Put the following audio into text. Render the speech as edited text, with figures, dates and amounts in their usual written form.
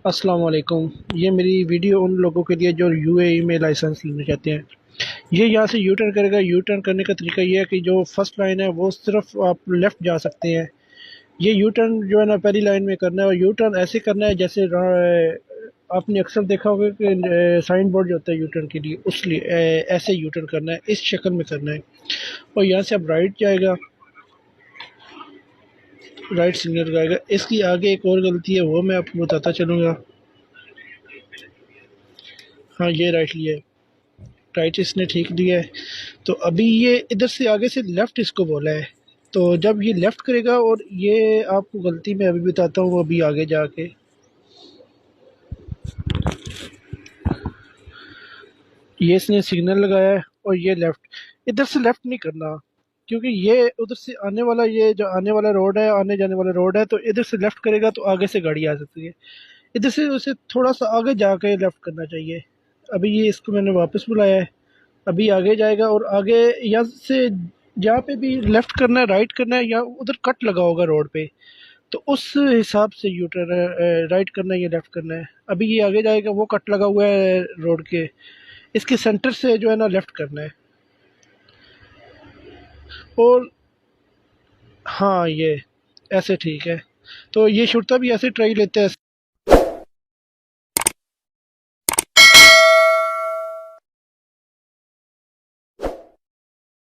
अस्सलाम वालेकुम। ये मेरी वीडियो उन लोगों के लिए जो यूएई में लाइसेंस लेना चाहते हैं। ये यहाँ से यू टर्न करेगा। यू टर्न करने का तरीका ये है कि जो फर्स्ट लाइन है वो सिर्फ आप लेफ़्ट जा सकते हैं। ये यू टर्न जो है ना पहली लाइन में करना है, और यू टर्न ऐसे करना है जैसे आपने अक्सर देखा होगा कि साइन बोर्ड जो होता है यू टर्न के लिए, उस लिए ऐसे यू टर्न करना है, इस शक्ल में करना है। और यहाँ से अब राइट जाएगा, राइट सिग्नल लगाएगा। इसकी आगे एक और गलती है, वो मैं आपको बताता चलूँगा। हाँ, ये राइट लिया है, राइट इसने ठीक दिया है। तो अभी ये इधर से आगे से लेफ़्ट इसको बोला है। तो जब ये लेफ़्ट करेगा, और ये आपको गलती मैं अभी बताता हूँ, अभी आगे जाके ये इसने सिग्नल लगाया है और ये लेफ़्ट, इधर से लेफ़्ट नहीं करना, क्योंकि ये उधर से आने वाला, ये जो आने वाला रोड है, आने जाने वाला रोड है, तो इधर से लेफ़्ट करेगा तो आगे से गाड़ी आ सकती है। इधर से उसे थोड़ा सा आगे जाके लेफ़्ट करना चाहिए। अभी ये इसको मैंने वापस बुलाया है, अभी आगे जाएगा, और आगे यहाँ से जहाँ पे भी लेफ़्ट करना है, राइट करना है, या उधर कट लगा होगा रोड पे, तो उस हिसाब से यू टर्न राइट करना है या लेफ़्ट करना है। अभी ये आगे जाएगा, वो कट लगा हुआ है रोड के, इसके सेंटर से जो है ना लेफ़्ट करना है। और हाँ, ये ऐसे ठीक है। तो ये शुरता भी ऐसे ट्राई लेते हैं।